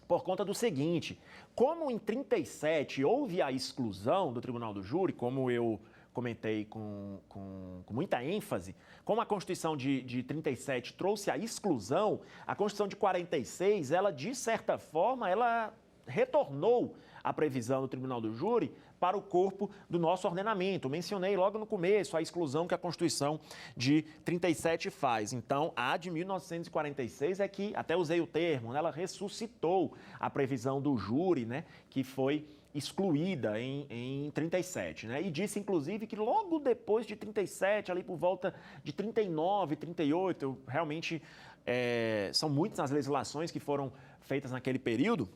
[SPEAKER 2] por conta do seguinte: como em 37 houve a exclusão do Tribunal do Júri, como eu comentei com muita ênfase, como a Constituição de 37 trouxe a exclusão, a Constituição de 46, ela, de certa forma, ela retornou a previsão do Tribunal do Júri para o corpo do nosso ordenamento. Mencionei logo no começo a exclusão que a Constituição de 37 faz. Então, a de 1946 é que, até usei o termo, ela ressuscitou a previsão do júri, né, que foi excluída em 37, né? E disse, inclusive, que logo depois de 37, ali por volta de 39, 38, realmente são muitas as legislações que foram feitas naquele período,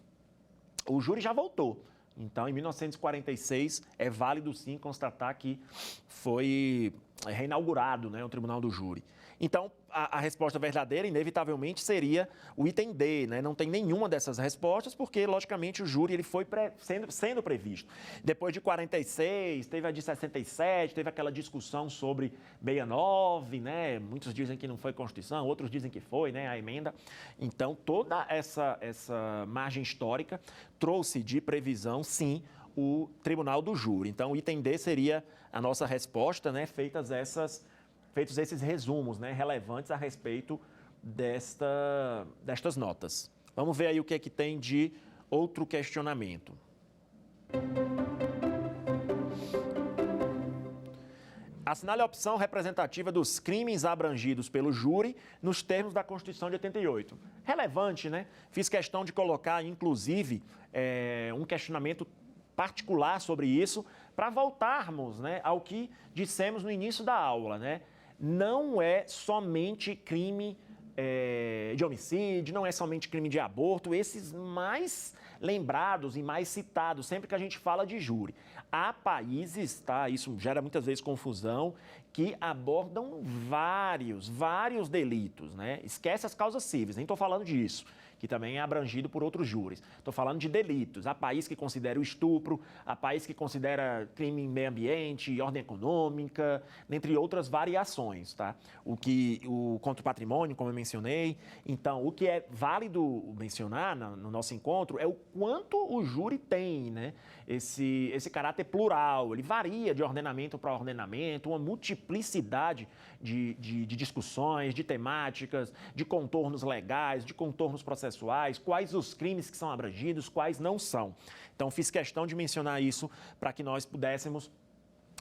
[SPEAKER 2] o júri já voltou. Então, em 1946, é válido sim constatar que foi reinaugurado, né, o Tribunal do Júri. Então, a resposta verdadeira, inevitavelmente, seria o item D, né? Não tem nenhuma dessas respostas, porque, logicamente, o júri ele foi sendo previsto. Depois de 46, teve a de 67, teve aquela discussão sobre 69, né? Muitos dizem que não foi Constituição, outros dizem que foi, né, a emenda. Então, toda essa margem histórica trouxe de previsão, sim, o Tribunal do Júri. Então, o item D seria a nossa resposta, né, feitos esses resumos, né, relevantes a respeito destas notas. Vamos ver aí o que é que tem de outro questionamento. Assinale a opção representativa dos crimes abrangidos pelo júri nos termos da Constituição de 88. Relevante, né? Fiz questão de colocar, inclusive, um questionamento particular sobre isso, para voltarmos, né, ao que dissemos no início da aula, né? Não é somente crime de homicídio, não é somente crime de aborto, esses mais lembrados e mais citados sempre que a gente fala de júri. Há países, tá, isso gera muitas vezes confusão, que abordam vários delitos, né? Esquece as causas cíveis, nem estou falando disso, que também é abrangido por outros júris. Estou falando de delitos. Há país que considera o estupro, há país que considera crime em meio ambiente, ordem econômica, dentre outras variações, tá? Contra o patrimônio, como eu mencionei. Então, o que é válido mencionar no nosso encontro é o quanto o júri tem, né, esse caráter plural. Ele varia de ordenamento para ordenamento, uma multiplicidade de discussões, de temáticas, de contornos legais, de contornos processuais, quais os crimes que são abrangidos, quais não são. Então, fiz questão de mencionar isso para que nós pudéssemos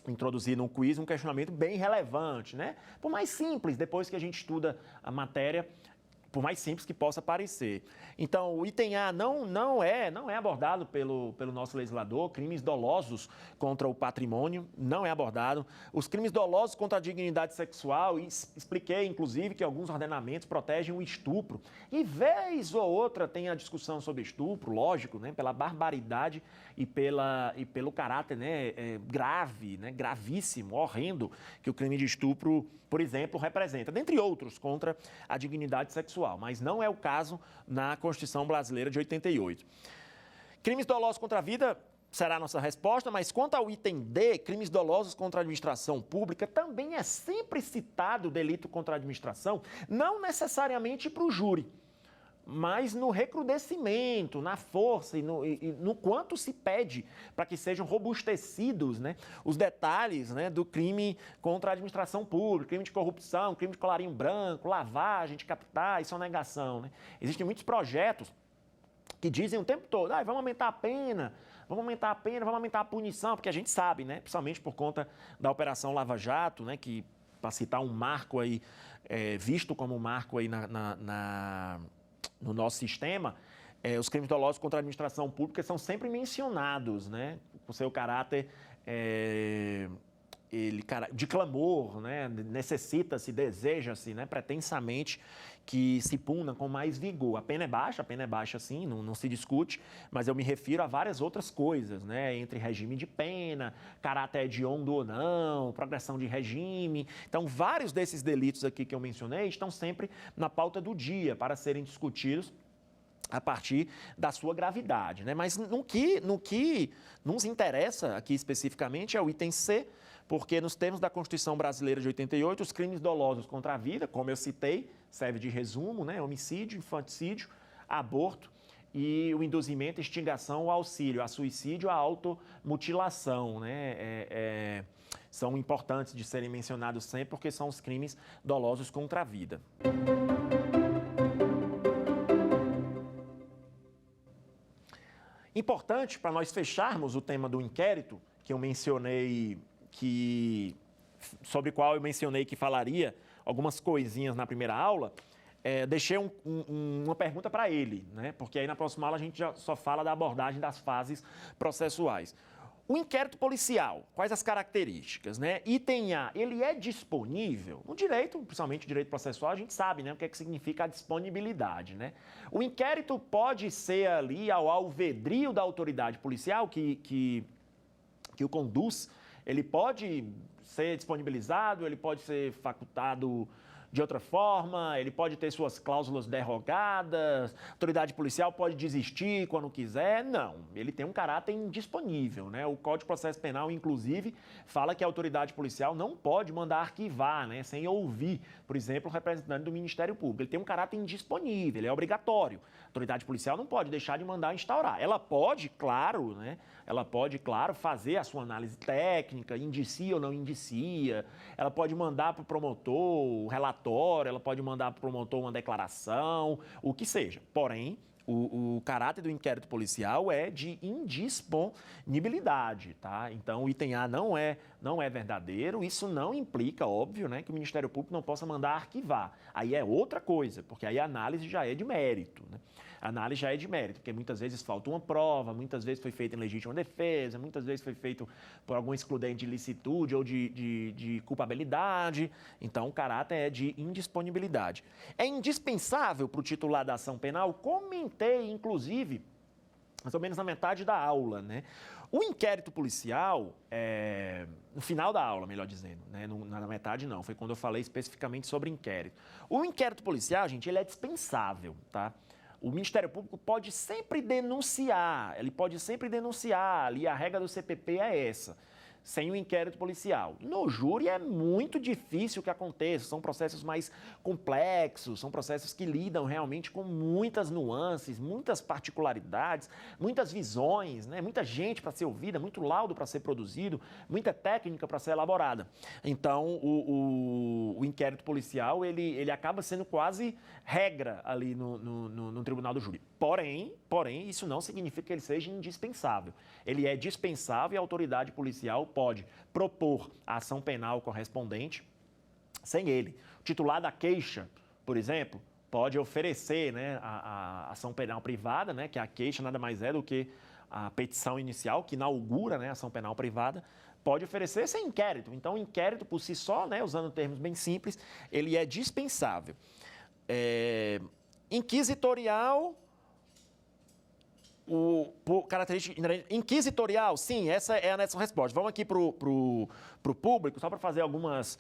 [SPEAKER 2] introduzir no quiz um questionamento bem relevante, né? Por mais simples, depois que a gente estuda a matéria, por mais simples que possa parecer. Então, o item A não é abordado pelo nosso legislador. Crimes dolosos contra o patrimônio não é abordado. Os crimes dolosos contra a dignidade sexual, expliquei, inclusive, que alguns ordenamentos protegem o estupro. E vez ou outra tem a discussão sobre estupro, lógico, né, pela barbaridade e pelo caráter, né, grave, né, gravíssimo, horrendo, que o crime de estupro, por exemplo, representa, dentre outros, contra a dignidade sexual. Mas não é o caso na Constituição Brasileira de 88. Crimes dolosos contra a vida será a nossa resposta, mas quanto ao item D, crimes dolosos contra a administração pública, também é sempre citado o delito contra a administração, não necessariamente para o júri. mas no recrudescimento, na força e no quanto se pede para que sejam robustecidos, né, os detalhes, né, do crime contra a administração pública, crime de corrupção, crime de colarinho branco, lavagem de capitais, sonegação. Né? Existem muitos projetos que dizem o tempo todo, vamos aumentar a pena, vamos aumentar a pena, vamos aumentar a punição, porque a gente sabe, né, principalmente por conta da Operação Lava Jato, né, que, para citar um marco aí, visto como um marco aí no nosso sistema, os crimes dolosos contra a administração pública são sempre mencionados, né, com seu caráter de clamor, né, necessita-se, deseja-se, né, pretensamente que se puna com mais vigor. A pena é baixa sim, não se discute, mas eu me refiro a várias outras coisas, né, entre regime de pena, caráter hediondo ou não, progressão de regime. Então, vários desses delitos aqui que eu mencionei estão sempre na pauta do dia para serem discutidos a partir da sua gravidade, né? Mas no que nos interessa aqui especificamente é o item C, porque nos termos da Constituição Brasileira de 88, os crimes dolosos contra a vida, como eu citei, serve de resumo, né? Homicídio, infanticídio, aborto e o induzimento, instigação, o auxílio, a suicídio, a automutilação, né? São importantes de serem mencionados sempre porque são os crimes dolosos contra a vida. Importante para nós fecharmos o tema do inquérito, que eu mencionei, sobre o qual eu mencionei que falaria algumas coisinhas na primeira aula, deixei uma pergunta para ele, né? Porque aí na próxima aula a gente já só fala da abordagem das fases processuais. O inquérito policial, quais as características, né? Item A, ele é disponível? No direito, principalmente o direito processual, a gente sabe, né, o que é que significa a disponibilidade, né? O inquérito pode ser ali ao alvedrio da autoridade policial que o conduz, ele pode ser disponibilizado, ele pode ser facultado de outra forma, ele pode ter suas cláusulas derrogadas, a autoridade policial pode desistir quando quiser. Não, ele tem um caráter indisponível, né? O Código de Processo Penal, inclusive, fala que a autoridade policial não pode mandar arquivar, né, sem ouvir, por exemplo, o representante do Ministério Público. Ele tem um caráter indisponível, ele é obrigatório. A autoridade policial não pode deixar de mandar instaurar. Ela pode, claro, né? Ela pode, claro, fazer a sua análise técnica, indicia ou não indicia. Ela pode mandar para o promotor o relatório, ela pode mandar para o promotor uma declaração, o que seja. Porém, o caráter do inquérito policial é de indisponibilidade, tá? Então, o item A não é verdadeiro. Isso não implica, óbvio, né, que o Ministério Público não possa mandar arquivar. Aí é outra coisa, porque aí a análise já é de mérito, né? A análise já é de mérito, porque muitas vezes falta uma prova, muitas vezes foi feita em legítima defesa, muitas vezes foi feito por algum excludente de licitude ou de culpabilidade. Então, o caráter é de indisponibilidade. É indispensável para o titular da ação penal? Comentei, inclusive, mais ou menos na metade da aula, né? O inquérito policial, no final da aula, melhor dizendo, né? Na metade não, foi quando eu falei especificamente sobre inquérito. O inquérito policial, gente, ele é dispensável, tá? O Ministério Público pode sempre denunciar, ali a regra do CPP é essa, sem o inquérito policial. No júri é muito difícil que aconteça, são processos mais complexos, são processos que lidam realmente com muitas nuances, muitas particularidades, muitas visões, né? Muita gente para ser ouvida, muito laudo para ser produzido, muita técnica para ser elaborada. Então, o inquérito policial, ele acaba sendo quase regra ali no tribunal do júri. Porém, isso não significa que ele seja indispensável. Ele é dispensável e a autoridade policial pode propor a ação penal correspondente sem ele. O titular da queixa, por exemplo, pode oferecer, né, a ação penal privada, né, que a queixa nada mais é do que a petição inicial que inaugura, né, a ação penal privada, pode oferecer sem inquérito. Então, o inquérito por si só, né, usando termos bem simples, ele é dispensável. Inquisitorial... característica inquisitorial, sim, essa é a nossa resposta. Vamos aqui para o público, só para fazer algumas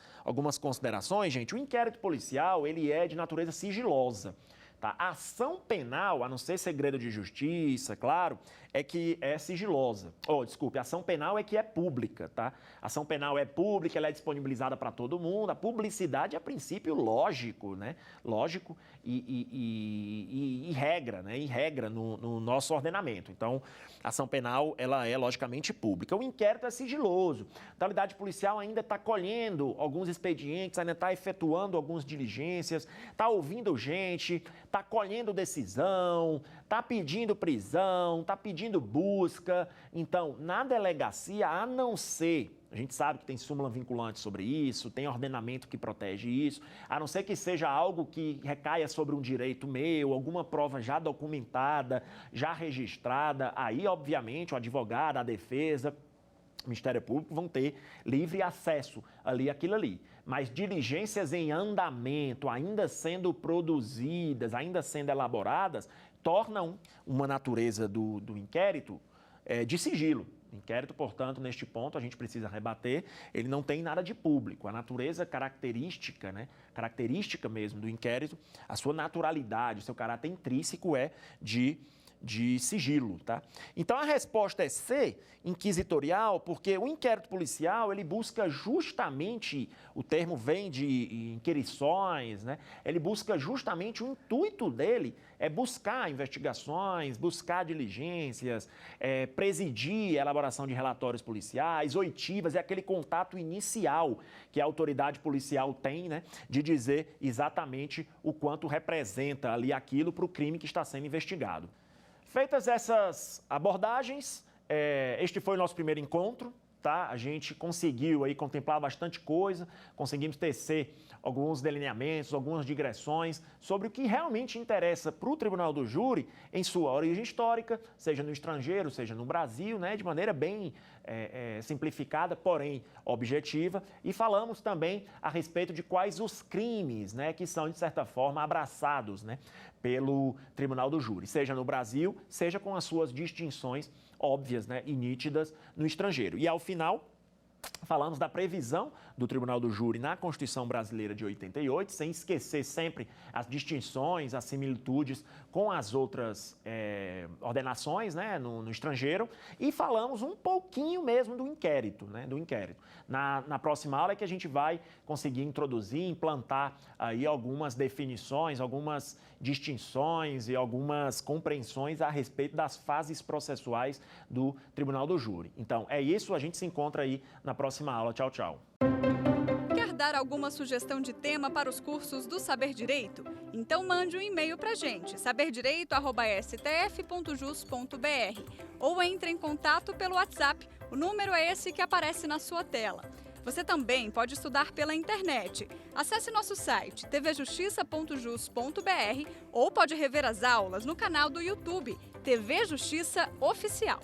[SPEAKER 2] considerações, gente. O inquérito policial, ele é de natureza sigilosa, Tá? A ação penal, a não ser segredo de justiça, claro, é que é sigilosa. A ação penal é que é pública, tá? A ação penal é pública, ela é disponibilizada para todo mundo. A publicidade é princípio lógico, né? Lógico e regra, né? E regra no nosso ordenamento. Então, a ação penal, ela é logicamente pública. O inquérito é sigiloso. A autoridade policial ainda está colhendo alguns expedientes, ainda está efetuando algumas diligências, está ouvindo gente, está colhendo decisão, está pedindo prisão, está pedindo busca. Então, na delegacia, a não ser, a gente sabe que tem súmula vinculante sobre isso, tem ordenamento que protege isso, a não ser que seja algo que recaia sobre um direito meu, alguma prova já documentada, já registrada, aí, obviamente, o advogado, a defesa, o Ministério Público vão ter livre acesso ali àquilo ali. Mas diligências em andamento, ainda sendo produzidas, ainda sendo elaboradas, tornam uma natureza do inquérito de sigilo. O inquérito, portanto, neste ponto, a gente precisa rebater, ele não tem nada de público. A natureza característica, né, característica mesmo do inquérito, a sua naturalidade, o seu caráter intrínseco é de sigilo, tá? Então, a resposta é C, inquisitorial, porque o inquérito policial, ele busca justamente, o termo vem de inquirições, né? Ele busca justamente, o intuito dele é buscar investigações, buscar diligências, presidir a elaboração de relatórios policiais, oitivas, é aquele contato inicial que a autoridade policial tem, né? De dizer exatamente o quanto representa ali aquilo para o crime que está sendo investigado. Feitas essas abordagens, este foi o nosso primeiro encontro, tá? A gente conseguiu aí contemplar bastante coisa, conseguimos tecer alguns delineamentos, algumas digressões sobre o que realmente interessa para o Tribunal do Júri em sua origem histórica, seja no estrangeiro, seja no Brasil, né? De maneira bem simplificada, porém objetiva, e falamos também a respeito de quais os crimes, né, que são, de certa forma, abraçados, né, pelo Tribunal do Júri, seja no Brasil, seja com as suas distinções óbvias, né, e nítidas no estrangeiro. E, ao final, falamos da previsão do Tribunal do Júri na Constituição Brasileira de 88, sem esquecer sempre as distinções, as similitudes com as outras ordenações, né, no estrangeiro, e falamos um pouquinho mesmo do inquérito, né, do inquérito. Na próxima aula é que a gente vai conseguir introduzir, implantar aí algumas definições, algumas distinções e algumas compreensões a respeito das fases processuais do Tribunal do Júri. Então, é isso, a gente se encontra aí na próxima aula. Tchau, tchau.
[SPEAKER 1] Quer dar alguma sugestão de tema para os cursos do Saber Direito? Então mande um e-mail para a gente, saberdireito@stf.jus.br, ou entre em contato pelo WhatsApp, o número é esse que aparece na sua tela. Você também pode estudar pela internet. Acesse nosso site tvjustiça.jus.br ou pode rever as aulas no canal do YouTube TV Justiça Oficial.